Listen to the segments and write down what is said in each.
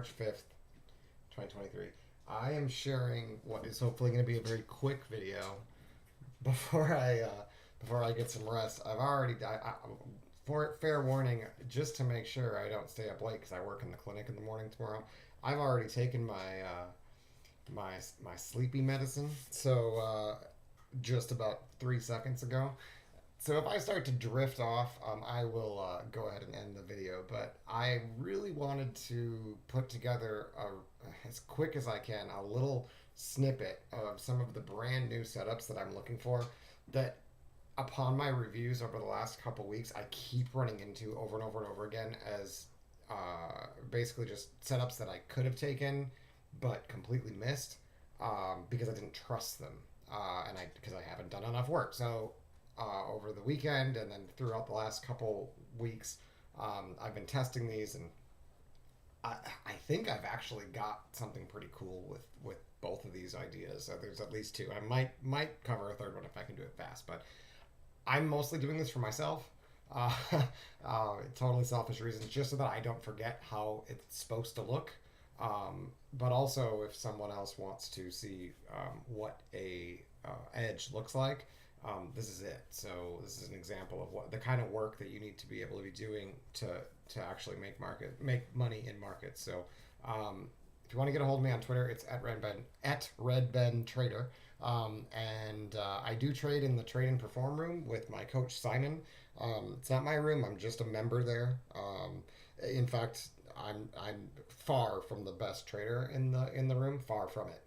March 5th, 2023. I am sharing what is hopefully going to be a very quick video before I get some rest. For fair warning, just to make sure I don't stay up late because I work in the clinic in the morning tomorrow. I've already taken my sleepy medicine, so just about 3 seconds ago. So if I start to drift off, I will go ahead and end the video. But I really wanted to put together, as quick as I can, a little snippet of some of the brand new setups that I'm looking for that upon my reviews over the last couple weeks, I keep running into over and over and over again as basically just setups that I could have taken but completely missed because I didn't trust them and because I haven't done enough work. So over the weekend and then throughout the last couple weeks, I've been testing these, and I think I've actually got something pretty cool with both of these ideas. So there's at least two. I might cover a third one if I can do it fast, but I'm mostly doing this for myself. Uh, totally selfish reasons, just so that I don't forget how it's supposed to look. But also, if someone else wants to see what a edge looks like, this is it. So this is an example of what the kind of work that you need to be able to be doing to actually make money in markets. So if you want to get a hold of me on Twitter, it's at RedBen Trader. And I do trade in the Trade and Perform room with my coach Simon. It's not my room. I'm just a member there. In fact, I'm far from the best trader in the room. Far from it.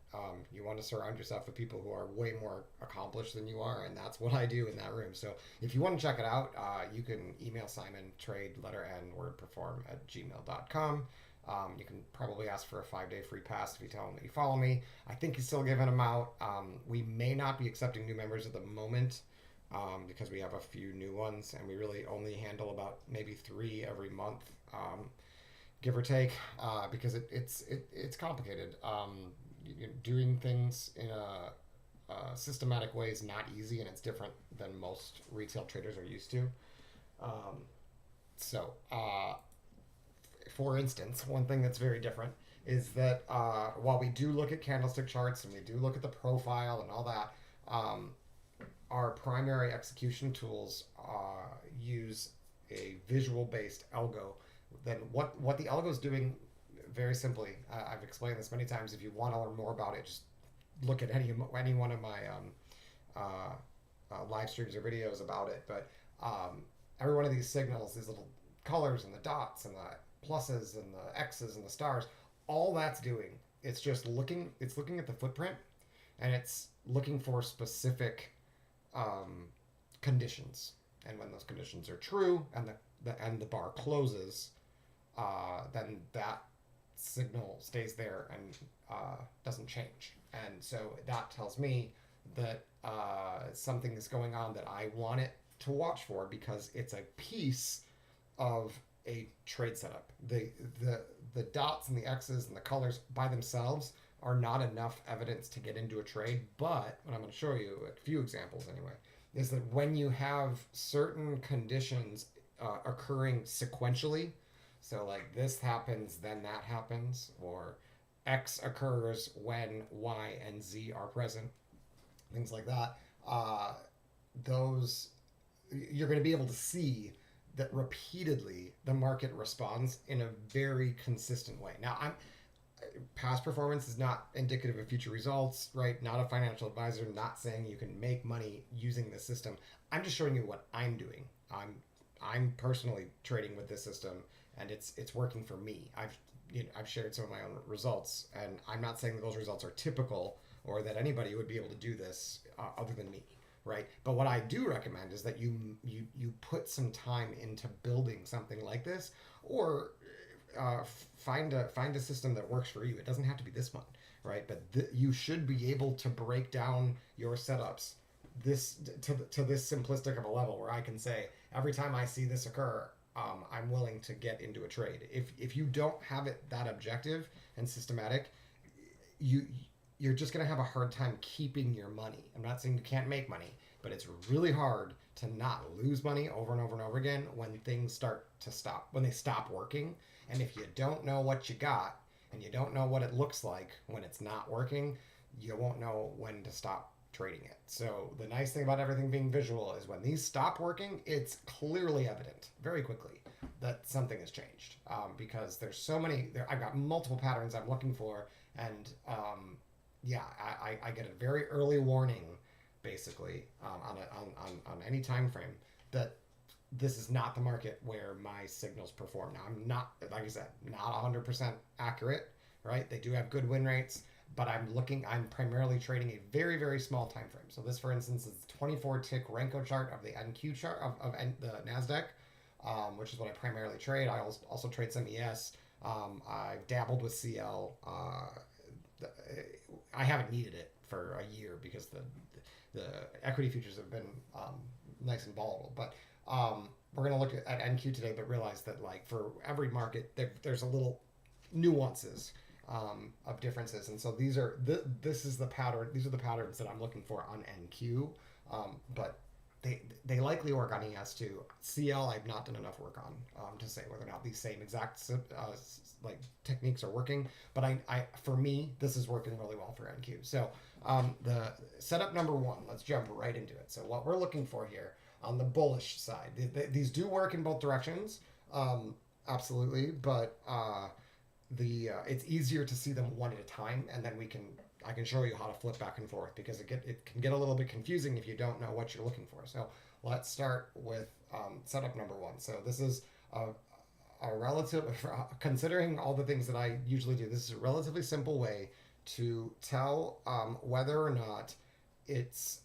You want to surround yourself with people who are way more accomplished than you are, and that's what I do in that room. So if you want to check it out, you can email Simon, trade letter N word perform at gmail.com. You can probably ask for a 5-day free pass if you tell him that you follow me. I think he's still giving them out. We may not be accepting new members at the moment because we have a few new ones, and we really only handle about maybe 3 every month, give or take, because it's complicated. Doing things in a systematic way is not easy, and it's different than most retail traders are used to. Um, so, for instance, one thing that's very different is that while we do look at candlestick charts and we do look at the profile and all that, our primary execution tools use a visual based algo. Then what the algo is doing, very simply, I've explained this many times. If you want to learn more about it, just look at any one of my live streams or videos about it. But every one of these signals, these little colors and the dots and the pluses and the X's and the stars, all that's doing, it's looking at the footprint, and it's looking for specific conditions. And when those conditions are true and the bar closes, then that signal stays there and doesn't change. And so that tells me that something is going on that I want it to watch for, because it's a piece of a trade setup. The dots and the X's and the colors by themselves are not enough evidence to get into a trade. But what I'm going to show you, a few examples anyway, is that when you have certain conditions occurring sequentially, so like this happens, then that happens, or X occurs when Y and Z are present, things like that, those you're going to be able to see that repeatedly the market responds in a very consistent way. Now, past performance is not indicative of future results, right? Not a financial advisor, not saying you can make money using this system. I'm just showing you what I'm doing. I'm personally trading with this system, and it's working for me. I've shared some of my own results, and I'm not saying that those results are typical or that anybody would be able to do this other than me, right? But what I do recommend is that you put some time into building something like this, or find a system that works for you. It doesn't have to be this one, right? But you should be able to break down your setups this to this simplistic of a level where I can say every time I see this occur, I'm willing to get into a trade. If you don't have it that objective and systematic, you're just going to have a hard time keeping your money. I'm not saying you can't make money, but it's really hard to not lose money over and over and over again when things start to stop, when they stop working. And if you don't know what you got, and you don't know what it looks like when it's not working, you won't know when to stop trading it. So the nice thing about everything being visual is when these stop working, it's clearly evident very quickly that something has changed, because there's so many. I've got multiple patterns I'm looking for, and yeah, I get a very early warning, basically, on any time frame that this is not the market where my signals perform. Now, I'm not, like I said, not 100% accurate, right? They do have good win rates, but I'm primarily trading a very, very small time frame. So this, for instance, is the 24 tick Renko chart of the NQ chart of the NASDAQ, which is what I primarily trade. I also trade some ES. I've dabbled with CL. I haven't needed it for a year because the equity futures have been nice and volatile. But we're going to look at NQ today, but realize that like for every market, there's a little nuances of differences, and so this is the pattern. These are the patterns that I'm looking for on NQ, but they likely work on ES too. CL I've not done enough work on to say whether or not these same exact like techniques are working. But I for me this is working really well for NQ. So the setup number one, let's jump right into it. So what we're looking for here on the bullish side, these do work in both directions, absolutely, but it's easier to see them one at a time, and then I can show you how to flip back and forth, because it can get a little bit confusing if you don't know what you're looking for. So let's start with setup number one. So this is a relative, considering all the things that I usually do, this is a relatively simple way to tell whether or not it's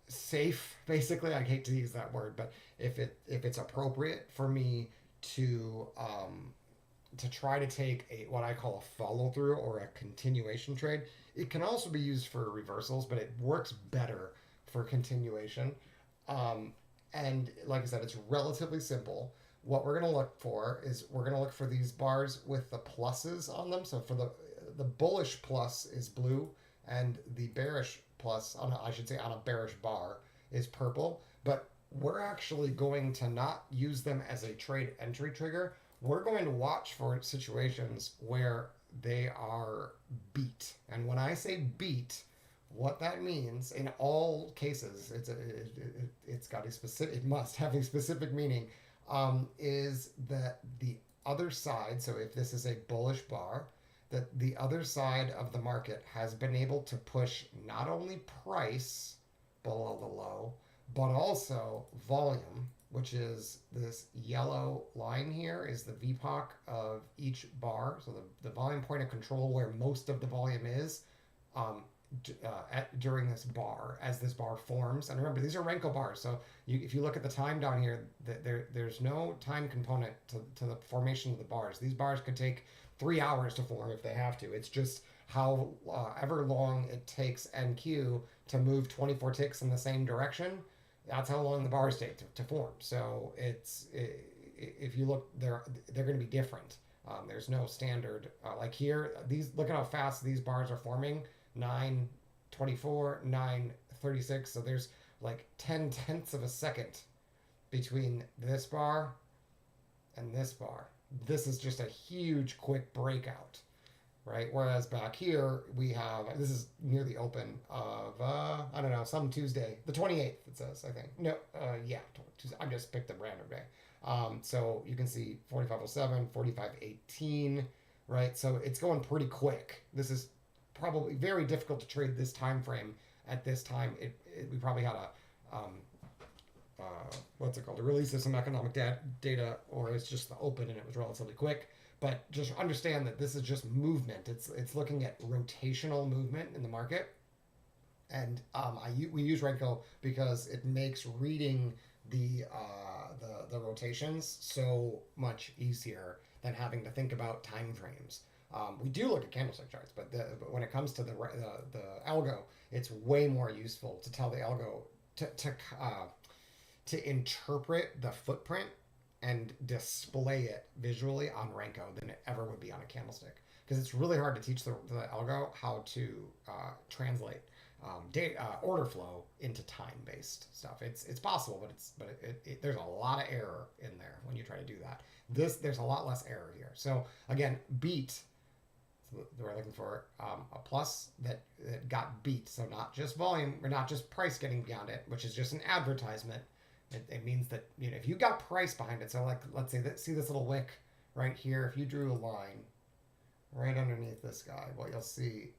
safe. Basically, I hate to use that word, but if it's appropriate for me to try to take what I call a follow through or a continuation trade. It can also be used for reversals, but it works better for continuation. And like I said, it's relatively simple. What we're going to look for is we're going to look for these bars with the pluses on them. So for the bullish plus is blue, and the bearish plus, on a bearish bar, is purple. But we're actually going to not use them as a trade entry trigger. We're going to watch for situations where they are beat. And when I say beat, what that means in all cases, it's got a specific, it must have a specific meaning, is that the other side, so if this is a bullish bar, that the other side of the market has been able to push not only price below the low, but also volume, which is this yellow line here, is the VPOC of each bar. So the volume point of control, where most of the volume is during this bar, as this bar forms. And remember, these are Renko bars. So if you look at the time down here, there's no time component to the formation of the bars. These bars could take 3 hours to form if they have to. It's just how ever long it takes NQ to move 24 ticks in the same direction. That's how long the bars take to form. So if you look, they're going to be different. There's no standard like here. Look at how fast these bars are forming. 9:24, 9:36. So there's like 10/10ths of a second between this bar and this bar. This is just a huge quick breakout, right? Whereas back here we have, this is near the open of I don't know, some Tuesday, the 28th it says, I think. No, yeah, Tuesday. I just picked a random day. So you can see 4507, 4518, right? So it's going pretty quick. This is probably very difficult to trade this time frame at this time. We probably had what's it called? A release of some economic data, or it's just the open and it was relatively quick. But just understand that this is just movement. It's looking at rotational movement in the market, and we use Renko because it makes reading the rotations so much easier than having to think about time frames. We do look at candlestick charts, but when it comes to the algo, it's way more useful to tell the algo to interpret the footprint and display it visually on Renko than it ever would be on a candlestick, because it's really hard to teach the algo how to translate order flow into time-based stuff. It's possible, but there's a lot of error in there when you try to do that. There's a lot less error here. So again, beat the word I'm looking for, a plus that got beat. So not just volume, or not just price getting beyond it, which is just an advertisement. It means that, you know, if you got price behind it, so like, let's say that, see this little wick right here, if you drew a line right underneath this guy, what you'll see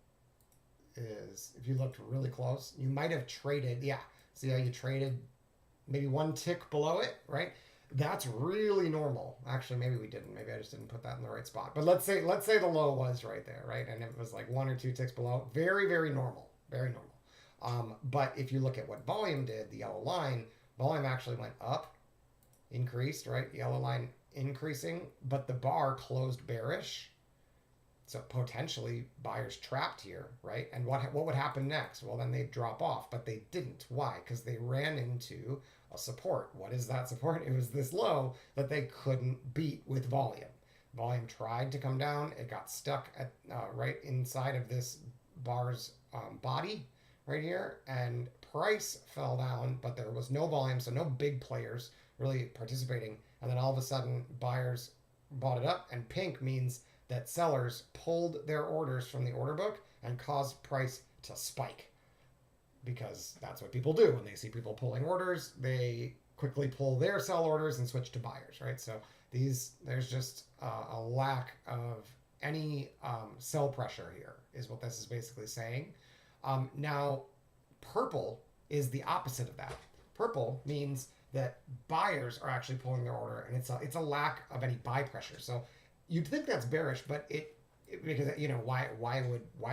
is, if you looked really close, you might have traded, yeah, see how you traded maybe one tick below it, right? That's really normal. Actually, maybe we didn't. Maybe I just didn't put that in the right spot. But let's say the low was right there, right? And it was like one or two ticks below. Very, very normal. Very normal. But if you look at what volume did, the yellow line, volume actually went up, increased, right? Yellow line increasing, but the bar closed bearish. So potentially buyers trapped here, right? And what would happen next? Well, then they'd drop off, but they didn't. Why? Because they ran into a support. What is that support? It was this low that they couldn't beat with volume. Volume tried to come down. It got stuck at right inside of this bar's body right here, and price fell down, but there was no volume, so no big players really participating. And then all of a sudden, buyers bought it up, and pink means that sellers pulled their orders from the order book and caused price to spike, because that's what people do when they see people pulling orders. They quickly pull their sell orders and switch to buyers, right? So there's just a lack of any sell pressure here, is what this is basically saying. Now, purple is the opposite of that. Purple means that buyers are actually pulling their order, and it's a lack of any buy pressure. So you'd think that's bearish, but it because, you know, why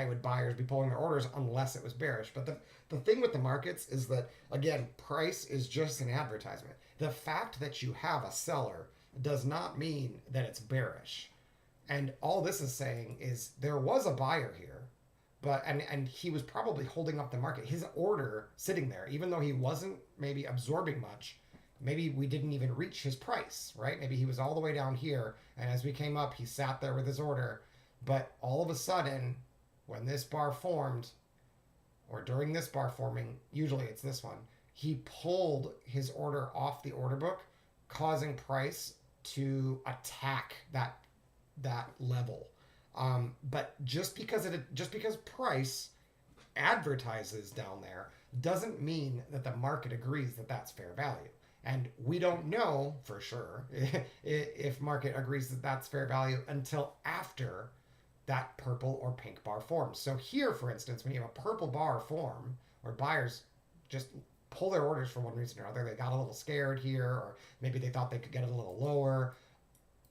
would buyers be pulling their orders unless it was bearish? But the thing with the markets is that, again, price is just an advertisement. The fact that you have a seller does not mean that it's bearish. And all this is saying is there was a buyer here, but and he was probably holding up the market. His order sitting there, even though he wasn't maybe absorbing much, maybe we didn't even reach his price, right? Maybe he was all the way down here, and as we came up, he sat there with his order. But all of a sudden, when this bar formed, or during this bar forming, usually it's this one, he pulled his order off the order book, causing price to attack that level. But just because price advertises down there doesn't mean that the market agrees that that's fair value. And we don't know for sure if market agrees that that's fair value until after that purple or pink bar forms. So here, for instance, when you have a purple bar form, or buyers just pull their orders for one reason or other, they got a little scared here, or maybe they thought they could get it a little lower.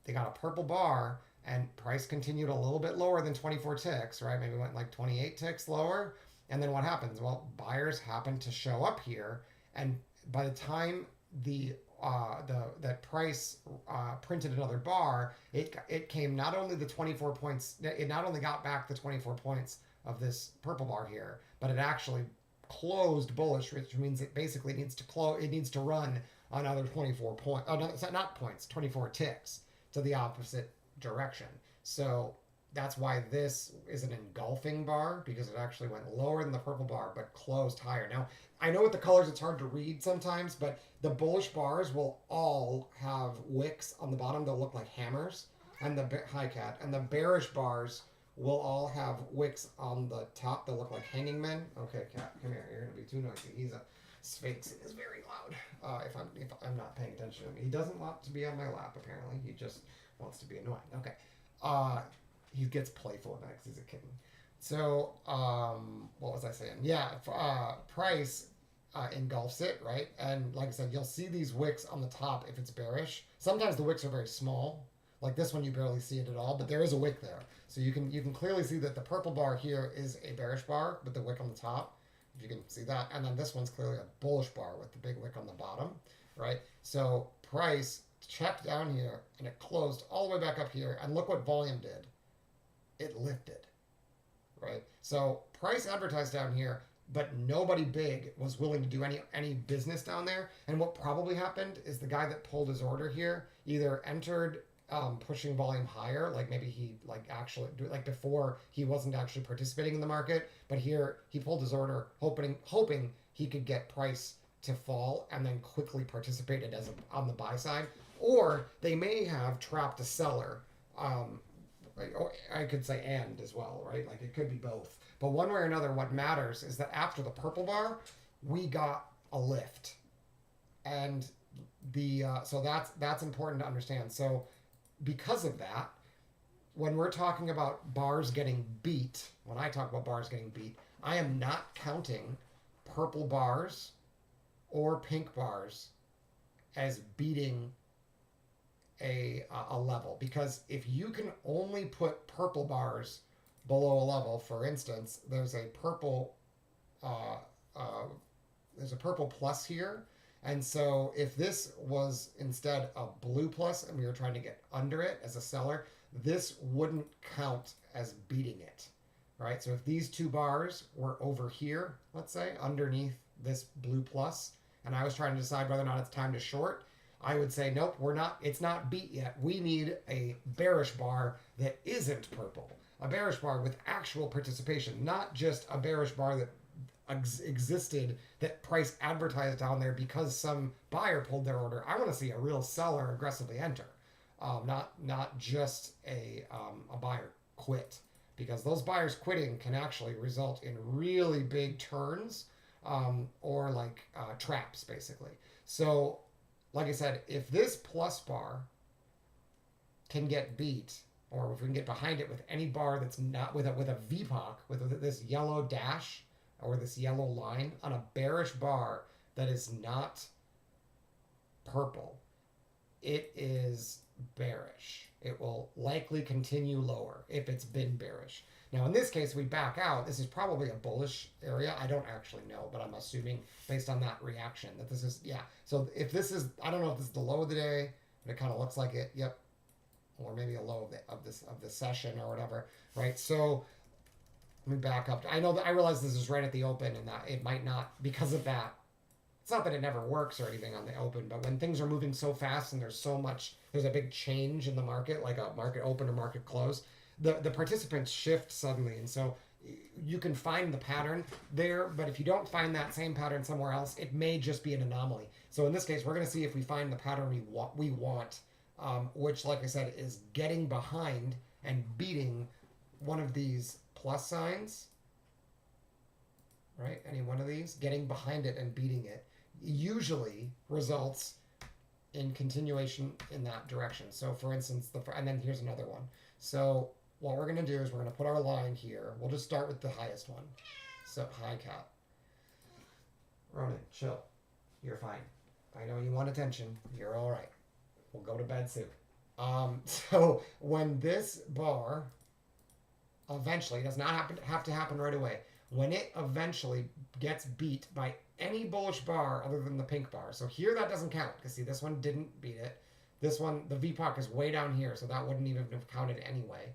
They got a purple bar, and price continued a little bit lower than 24 ticks, right? Maybe went like 28 ticks lower. And then what happens? Well, buyers happen to show up here, and by the time that price printed another bar, it came not only the 24 points, it not only got back the 24 points of this purple bar here, but it actually closed bullish, which means it basically needs to close. It needs to run another 24 points. Oh, no, not points, 24 ticks to the opposite direction. So that's why this is an engulfing bar, because it actually went lower than the purple bar but closed higher. Now, I know with the colors it's hard to read sometimes, but the bullish bars will all have wicks on the bottom. They'll look like hammers, and hi cat, and the bearish bars will all have wicks on the top. They'll look like hanging men. Okay, cat, come here. You're gonna be too noisy. He's a sphinx. It is very loud. If I'm not paying attention to him, he doesn't want to be on my lap. Apparently, he just wants to be annoying. Okay. He gets playful next. He's a kitten. So, what was I saying? Yeah, price engulfs it, right? And like I said, you'll see these wicks on the top if it's bearish. Sometimes the wicks are very small. Like this one, you barely see it at all, but there is a wick there. So you can clearly see that the purple bar here is a bearish bar with the wick on the top, if you can see that. And then this one's clearly a bullish bar with the big wick on the bottom, right? So price checked down here, and it closed all the way back up here. And look what volume did. It lifted, right? So price advertised down here, but nobody big was willing to do any business down there. And what probably happened is the guy that pulled his order here either entered pushing volume higher, like maybe he actually before he wasn't actually participating in the market, but here he pulled his order hoping he could get price to fall and then quickly participated on the buy side, or they may have trapped a seller Like, or I could say and as well, right? Like it could be both. But one way or another, what matters is that after the purple bar, we got a lift, and the so that's important to understand. So because of that, when we're talking about bars getting beat, when I talk about bars getting beat, I am not counting purple bars or pink bars as beating a level, because if you can only put purple bars below a level, for instance, uh, uh, there's a purple plus here, and so if this was instead a blue plus and we were trying to get under it as a seller, this wouldn't count as beating it, right? So if these two bars were over here, let's say underneath this blue plus, and I was trying to decide whether or not it's time to short, I would say, nope, we're not, it's not beat yet. We need a bearish bar that isn't purple. A bearish bar with actual participation, not just a bearish bar that existed, that price advertised down there because some buyer pulled their order. I want to see a real seller aggressively enter, not just a buyer quit, because those buyers quitting can actually result in really big turns, or like traps basically. So like I said, if this plus bar can get beat, or if we can get behind it with any bar that's not with a VPOC, with this yellow dash or this yellow line on a bearish bar that is not purple, it is bearish. It will likely continue lower if it's been bearish. Now, in this case, we back out. This is probably a bullish area. I don't actually know, but I'm assuming based on that reaction that this is, yeah. So if this is, I don't know if this is the low of the day, but it kind of looks like it. Yep. Or maybe a low of the session or whatever, right? So let me back up. I know that I realize this is right at the open, and that it might not, because of that. It's not that it never works or anything on the open, but when things are moving so fast and there's a big change in the market, like a market open or market close, the participants shift suddenly, and so you can find the pattern there, but if you don't find that same pattern somewhere else, it may just be an anomaly. So in this case, we're going to see if we find the pattern we want, which, like I said, is getting behind and beating one of these plus signs, right? Any one of these, getting behind it and beating it usually results in continuation in that direction. So for instance, and then here's another one. So what we're going to do is we're going to put our line here. We'll just start with the highest one. So high cap. Ronan, chill. You're fine. I know you want attention. You're all right. We'll go to bed soon. So when this bar eventually, does not have to happen right away, when it eventually gets beat by any bullish bar other than the pink bar. So here that doesn't count, because see, this one didn't beat it. This one, the VPOC is way down here, so that wouldn't even have counted anyway.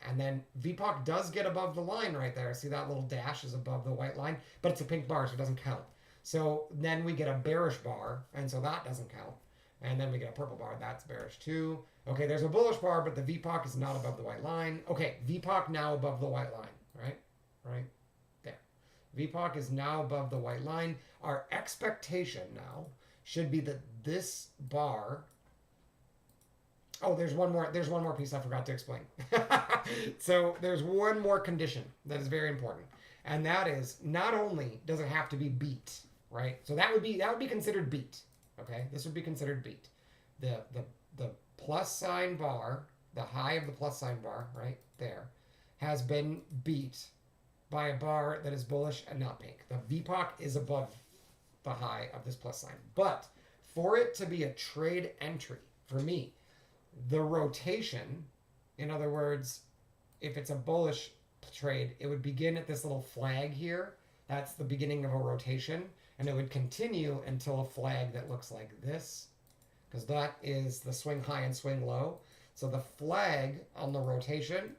And then VPOC does get above the line right there. See that little dash is above the white line, but it's a pink bar, so it doesn't count. So then we get a bearish bar, and so that doesn't count. And then we get a purple bar, that's bearish too. Okay, there's a bullish bar, but the VPOC is not above the white line. Okay, VPOC now above the white line, right? Right there. VPOC is now above the white line. Our expectation now should be that this bar, oh, there's one more piece I forgot to explain. So there's one more condition that is very important. And that is, not only does it have to be beat, right? So that would be considered beat. Okay? This would be considered beat. The plus sign bar, the high of the plus sign bar, right there, has been beat by a bar that is bullish and not pink. The VPOC is above the high of this plus sign. But for it to be a trade entry, for me, the rotation, in other words, if it's a bullish trade, it would begin at this little flag here. That's the beginning of a rotation. And it would continue until a flag that looks like this, because that is the swing high and swing low. So the flag on the rotation,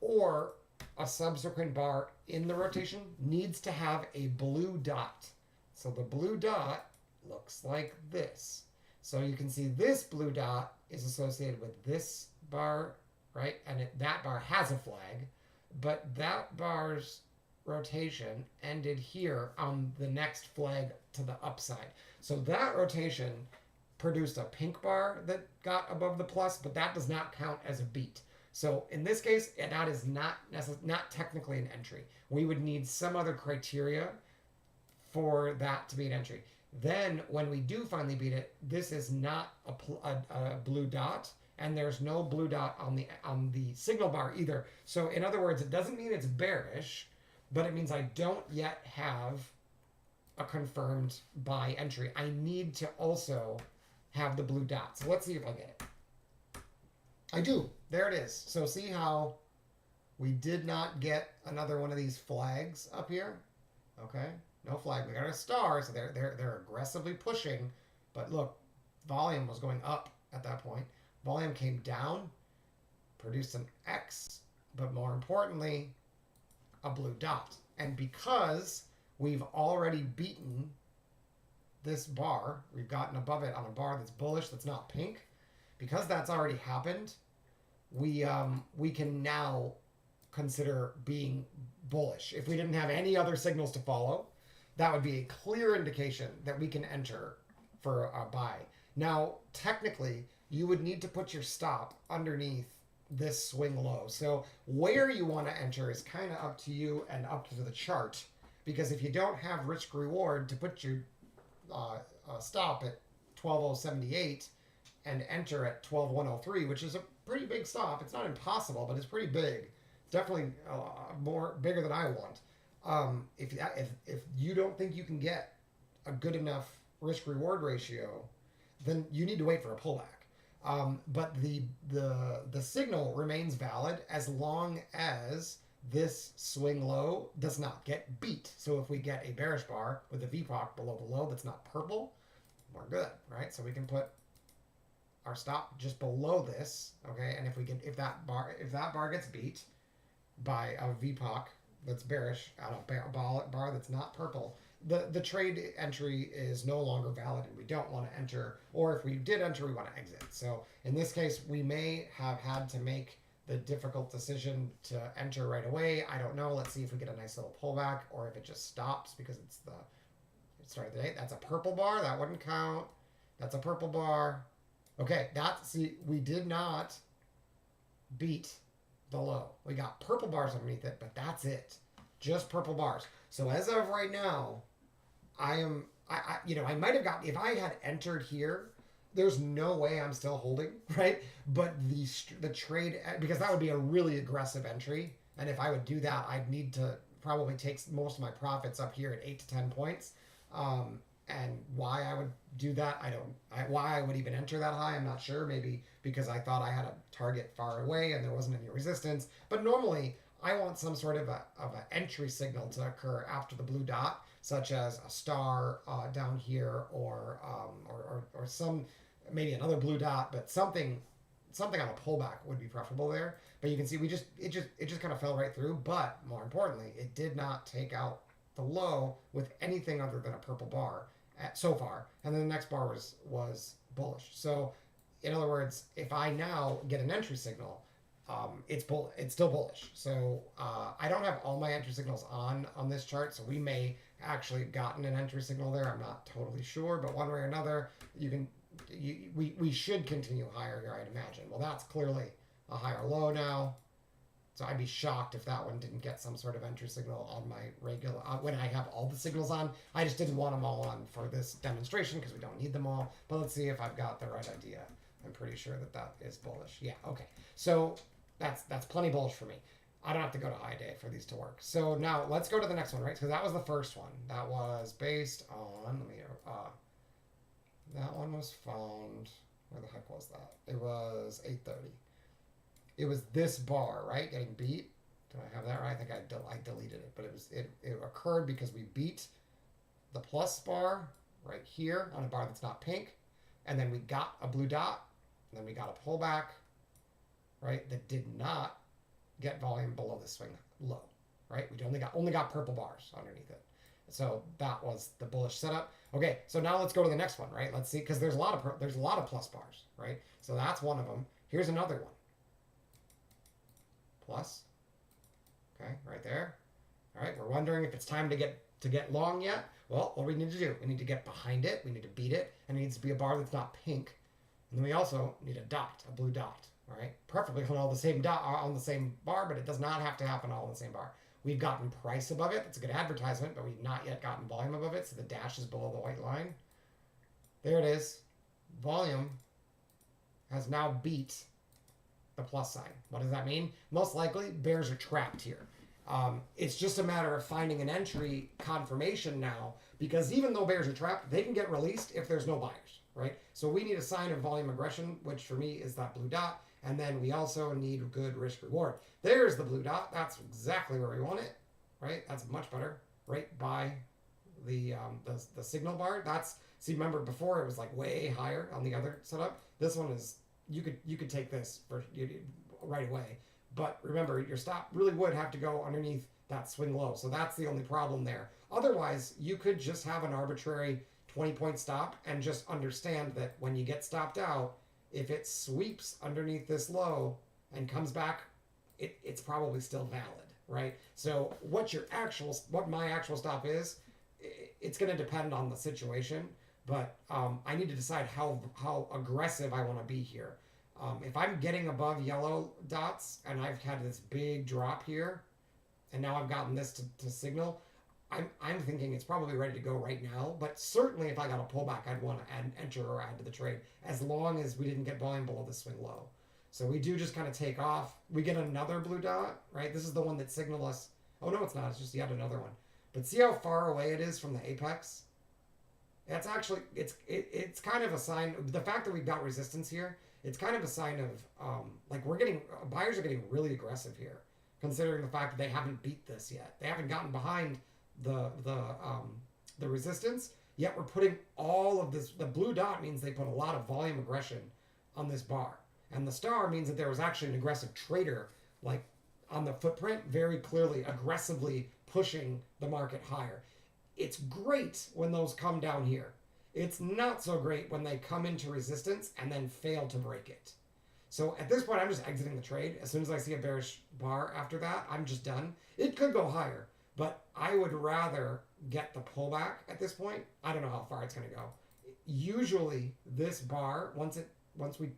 or a subsequent bar in the rotation, needs to have a blue dot. So the blue dot looks like this. So you can see this blue dot is associated with this bar, right? And that bar has a flag, but that bar's rotation ended here on the next flag to the upside. So that rotation produced a pink bar that got above the plus, but that does not count as a beat. So in this case, that is not technically an entry. We would need some other criteria for that to be an entry. Then when we do finally beat it, this is not a blue dot, and there's no blue dot on the signal bar either. So in other words, it doesn't mean it's bearish, but it means I don't yet have a confirmed buy entry. I need to also have the blue dot. So let's see if I get it. I do. There it is. So see how we did not get another one of these flags up here? Okay. No flag. We got a star, so they're aggressively pushing. But look, volume was going up at that point. Volume came down, produced an X, but more importantly, a blue dot. And because we've already beaten this bar, we've gotten above it on a bar that's bullish, that's not pink. Because that's already happened, we can now consider being bullish. If we didn't have any other signals to follow, that would be a clear indication that we can enter for a buy. Now, technically, you would need to put your stop underneath this swing low. So where you want to enter is kind of up to you and up to the chart. Because if you don't have risk reward to put your stop at 12,078 and enter at 12,103, which is a pretty big stop. It's not impossible, but it's pretty big. Definitely more bigger than I want. If you don't think you can get a good enough risk reward ratio, then you need to wait for a pullback. But the signal remains valid as long as this swing low does not get beat. So if we get a bearish bar with a VPOC below the low that's not purple, we're good, right? So we can put our stop just below this, okay? And if that bar gets beat by a VPOC that's bearish on a bar that's not purple, the trade entry is no longer valid and we don't want to enter, or if we did enter, we want to exit. So in this case, we may have had to make the difficult decision to enter right away. I don't know. Let's see if we get a nice little pullback or if it just stops because it started the day. That's a purple bar. That wouldn't count. That's a purple bar. Okay, we did not beat the low. We got purple bars underneath it, but that's it. Just purple bars. So as of right now, I might have gotten, if I had entered here, there's no way I'm still holding, right? But the trade, because that would be a really aggressive entry. And if I would do that, I'd need to probably take most of my profits up here at 8 to 10 points. And why I would do that, why I would even enter that high, I'm not sure. Maybe because I thought I had a target far away and there wasn't any resistance. But normally, I want some sort of an entry signal to occur after the blue dot, such as a star down here, or some maybe another blue dot, but something on a pullback would be preferable there. But you can see it just kind of fell right through. But more importantly, it did not take out the low with anything other than a purple bar so far, and then the next bar was bullish. So in other words, if I now get an entry signal, it's still bullish. So I don't have all my entry signals on this chart, so we may actually have gotten an entry signal there. I'm not totally sure, but one way or another, we should continue higher here, I'd imagine. Well, that's clearly a higher low now. So I'd be shocked if that one didn't get some sort of entry signal on my regular, when I have all the signals on. I just didn't want them all on for this demonstration because we don't need them all. But let's see if I've got the right idea. I'm pretty sure that is bullish. Yeah, okay. So that's plenty bullish for me. I don't have to go to high day for these to work. So now let's go to the next one, right? Because that was the first one. That was based on, that one was found, where the heck was that? It was 8:30. It was this bar, right? Getting beat. Do I have that right? I think I deleted it, but it occurred because we beat the plus bar right here on a bar that's not pink, and then we got a blue dot, and then we got a pullback, right? That did not get volume below the swing low, right? We only got purple bars underneath it. So that was the bullish setup. Okay, so now let's go to the next one, right? Let's see, because there's a lot of plus bars, right? So that's one of them. Here's another one. Plus, okay, right there. All right, we're wondering if it's time to get long yet. Well, what do we need to do? We need to get behind it. We need to beat it, and it needs to be a bar that's not pink. And then we also need a dot, a blue dot. All right, preferably on all the same on the same bar, but it does not have to happen all on the same bar. We've gotten price above it. It's a good advertisement, but we've not yet gotten volume above it. So the dash is below the white line. There it is. Volume has now beat the plus sign. What does that mean? Most likely, bears are trapped here. It's just a matter of finding an entry confirmation now, because even though bears are trapped, they can get released if there's no buyers, right? So we need a sign of volume aggression, which for me is that blue dot, and then we also need good risk reward. There's the blue dot. That's exactly where we want it, right? That's much better, right by the signal bar. That's, see, remember before it was like way higher on the other setup. This one is, you could take this for right away. But remember, your stop really would have to go underneath that swing low. So that's the only problem there. Otherwise, you could just have an arbitrary 20-point stop and just understand that when you get stopped out, if it sweeps underneath this low and comes back, it's probably still valid, right? So what my actual stop is, it's going to depend on the situation. But I need to decide how aggressive I want to be here. If I'm getting above yellow dots and I've had this big drop here, and now I've gotten this to signal, I'm thinking it's probably ready to go right now. But certainly if I got a pullback, I'd want to enter or add to the trade, as long as we didn't get volume below the swing low. So we do just kind of take off. We get another blue dot, right? This is the one that signaled us. Oh no, it's not. It's just yet another one. But see how far away it is from the apex? That's actually, it's kind of a sign. The fact that we've got resistance here, it's kind of a sign of like buyers are getting really aggressive here, considering the fact that they haven't beat this yet. They haven't gotten behind the resistance yet. We're putting all of this. The blue dot means they put a lot of volume aggression on this bar, and the star means that there was actually an aggressive trader, like on the footprint, very clearly aggressively pushing the market higher. It's great when those come down here. It's not so great when they come into resistance and then fail to break it. So at this point, I'm just exiting the trade. As soon as I see a bearish bar after that, I'm just done. It could go higher, but I would rather get the pullback at this point. I don't know how far it's going to go. Usually this bar, once we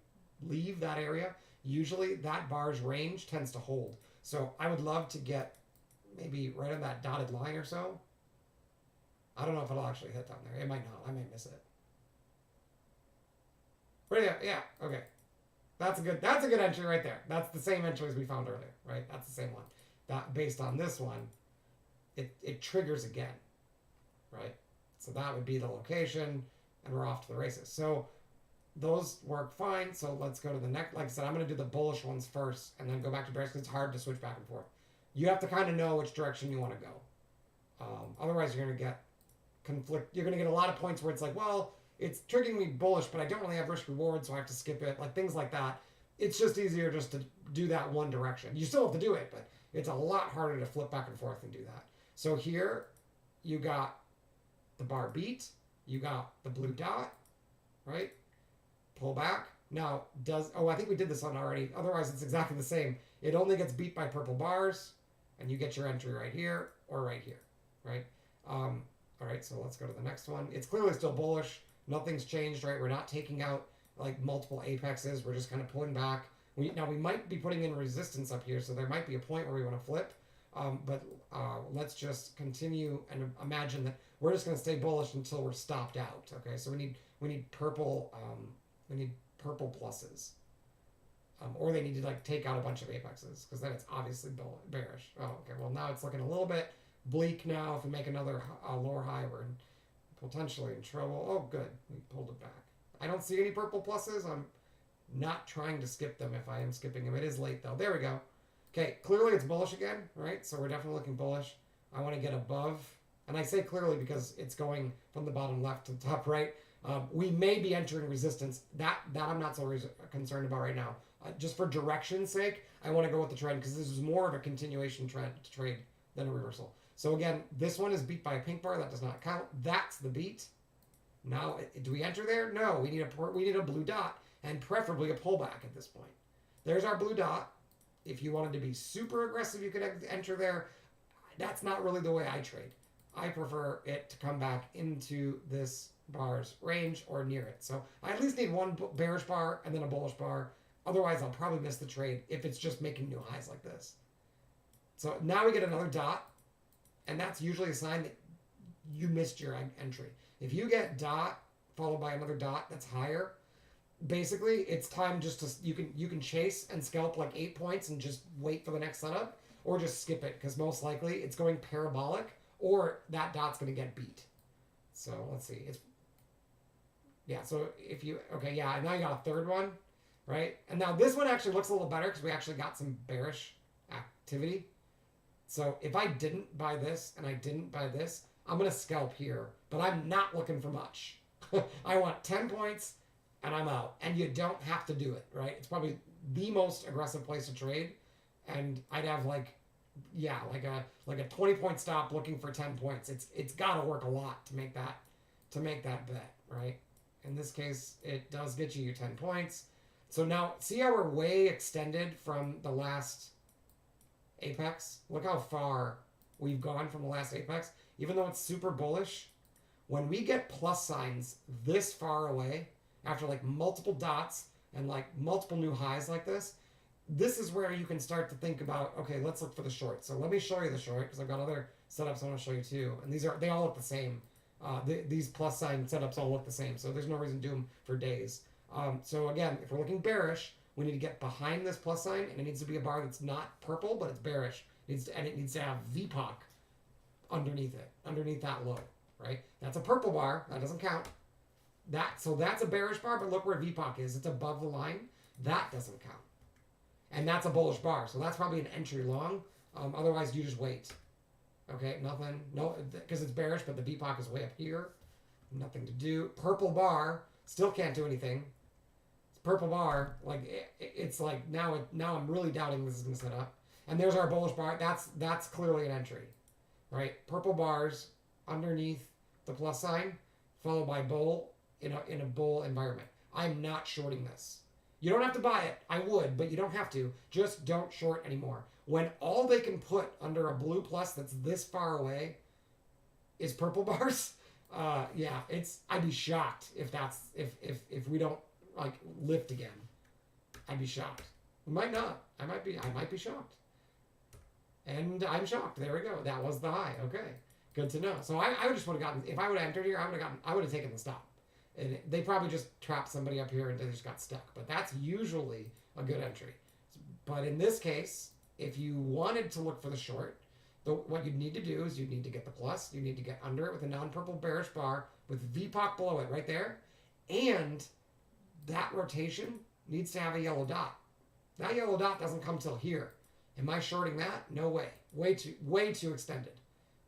leave that area, usually that bar's range tends to hold. So I would love to get maybe right on that dotted line or so. I don't know if it'll actually hit down there. It might not. I might miss it. But yeah, okay. That's a good entry right there. That's the same entry as we found earlier, right? That's the same one. That based on this one, it triggers again, right? So that would be the location, and we're off to the races. So those work fine. So let's go to the next. Like I said, I'm going to do the bullish ones first, and then go back to bearish because it's hard to switch back and forth. You have to kind of know which direction you want to go. Otherwise, you're going to get conflict. You're going to get a lot of points where it's like, well, it's triggering me bullish, but I don't really have risk reward, so I have to skip it. Like things like that. It's just easier just to do that one direction. You still have to do it, but it's a lot harder to flip back and forth and do that. So here, you got the bar beat. You got the blue dot, right? Pull back. Now, I think we did this one already. Otherwise, it's exactly the same. It only gets beat by purple bars, and you get your entry right here or right here, right? All right, so let's go to the next one. It's clearly still bullish. Nothing's changed, right? We're not taking out like multiple apexes. We're just kind of pulling back. Now we might be putting in resistance up here, so there might be a point where we want to flip. But let's just continue and imagine that we're just going to stay bullish until we're stopped out. Okay, so we need purple pluses, or they need to like take out a bunch of apexes because then it's obviously bearish. Oh, okay. Well, now it's looking a little bit bleak now. If we make another lower high, we're potentially in trouble. Oh, good. We pulled it back. I don't see any purple pluses. I'm not trying to skip them if I am skipping them. It is late, though. There we go. Okay, clearly it's bullish again, right? So we're definitely looking bullish. I want to get above. And I say clearly because it's going from the bottom left to the top right. We may be entering resistance. That I'm not so concerned about right now. Just for direction's sake, I want to go with the trend because this is more of a continuation trend trade than a reversal. So again, this one is beat by a pink bar. That does not count. That's the beat. Now, do we enter there? No, we need a blue dot and preferably a pullback at this point. There's our blue dot. If you wanted to be super aggressive, you could enter there. That's not really the way I trade. I prefer it to come back into this bar's range or near it. So I at least need one bearish bar and then a bullish bar. Otherwise, I'll probably miss the trade if it's just making new highs like this. So now we get another dot, and that's usually a sign that you missed your entry. If you get dot followed by another dot that's higher, basically it's time just to you can chase and scalp like 8 points and just wait for the next setup, or just skip it because most likely it's going parabolic or that dot's going to get beat. So let's see. So if you and now you got a third one, right? And now this one actually looks a little better because we actually got some bearish activity. So if I didn't buy this and I didn't buy this, I'm going to scalp here, but I'm not looking for much. I want 10 points and I'm out. And you don't have to do it, right? It's probably the most aggressive place to trade. And I'd have like a 20-point stop looking for 10 points. It's got to work a lot to make that bet, right? In this case, it does get you your 10 points. So now see how we're way extended from the last apex? Look how far we've gone from the last apex. Even though it's super bullish, when we get plus signs this far away, after like multiple dots and like multiple new highs like this is where you can start to think about, okay, let's look for the short. So let me show you the short because I've got other setups I want to show you too. And they all look the same. These plus sign setups all look the same. So there's no reason to do them for days. So again, if we're looking bearish, we need to get behind this plus sign, and it needs to be a bar that's not purple, but it's bearish. It needs to have VPOC underneath it, underneath that low, right? That's a purple bar. That doesn't count. So that's a bearish bar, but look where VPOC is. It's above the line. That doesn't count. And that's a bullish bar. So that's probably an entry long. Otherwise, you just wait. Okay, nothing. No, because it's bearish, but the VPOC is way up here. Nothing to do. Purple bar, still can't do anything. It's purple bar. Like, it's like, now I'm really doubting this is going to set up. And there's our bullish bar. That's clearly an entry, right? Purple bars underneath the plus sign, followed by bull in a bull environment. I'm not shorting this. You don't have to buy it. I would, but you don't have to. Just don't short anymore. When all they can put under a blue plus that's this far away is purple bars, I'd be shocked if we don't like lift again. I'd be shocked. We might not. I might be shocked. And I'm shocked. There we go. That was the high. Okay. Good to know. So I would just would have gotten, if I would have entered here, I would have taken the stop. And they probably just trapped somebody up here and they just got stuck. But that's usually a good entry. But in this case, if you wanted to look for the short, what you'd need to do is you'd need to get the plus. You need to get under it with a non-purple bearish bar with VPOC below it right there. And that rotation needs to have a yellow dot. That yellow dot doesn't come till here. Am I shorting that? No way. Way too extended.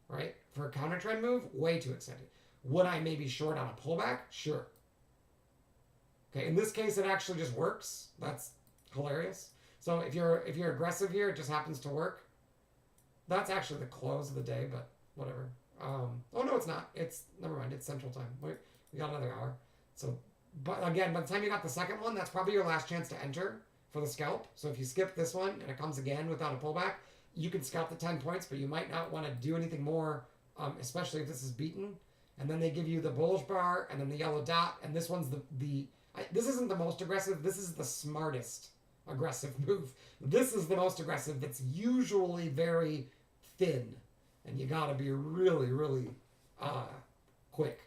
Right? For a counter trend move, way too extended. Would I maybe short on a pullback? Sure. Okay, in this case, it actually just works. That's hilarious. So if you're aggressive here, it just happens to work. That's actually the close of the day, but whatever. Oh no, it's not. Never mind. It's Central Time. We got another hour. So, but again, by the time you got the second one, that's probably your last chance to enter for the scalp. So if you skip this one and it comes again without a pullback, you can scalp the 10 points, but you might not want to do anything more, especially if this is beaten. And then they give you the bullish bar and then the yellow dot. And this one's this isn't the most aggressive. This is the smartest aggressive move. This is the most aggressive that's usually very thin. And you got to be really, really quick,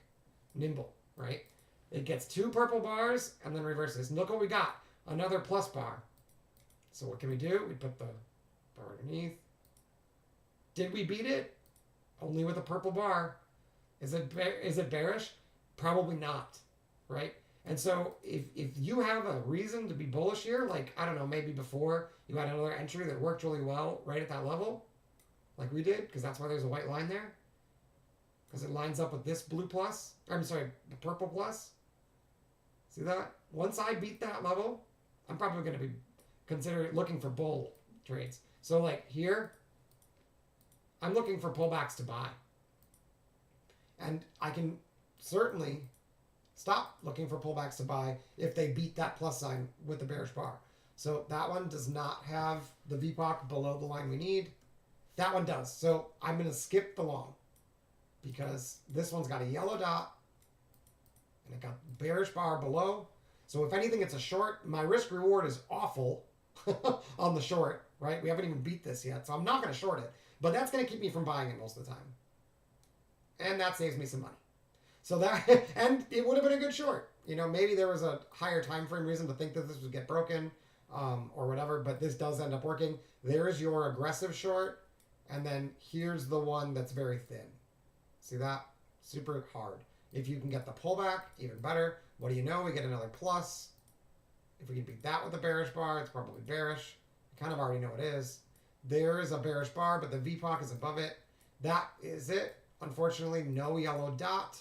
nimble, right? It gets 2 purple bars and then reverses. And look what we got. Another plus bar. So what can we do? We put the bar underneath. Did we beat it? Only with a purple bar. Is it bearish? Probably not, right? And so if you have a reason to be bullish here, like, I don't know, maybe before you had another entry that worked really well right at that level, like we did, because that's why there's a white line there, because it lines up with this blue plus, the purple plus. See that? Once I beat that level, I'm probably going to be looking for bull trades. So like here, I'm looking for pullbacks to buy. And I can certainly stop looking for pullbacks to buy if they beat that plus sign with the bearish bar. So that one does not have the VPOC below the line we need. That one does. So I'm going to skip the long because this one's got a yellow dot and it got bearish bar below. So if anything, it's a short. My risk reward is awful on the short, right? We haven't even beat this yet, so I'm not going to short it. But that's going to keep me from buying it most of the time. And that saves me some money. So that, and it would have been a good short. You know, maybe there was a higher time frame reason to think that this would get broken or whatever, but this does end up working. There's your aggressive short, and then here's the one that's very thin. See that? Super hard. If you can get the pullback, even better. What do you know? We get another plus. If we can beat that with a bearish bar, it's probably bearish. I kind of already know it is. There is a bearish bar, but the VPOC is above it. That is it. Unfortunately, no yellow dot.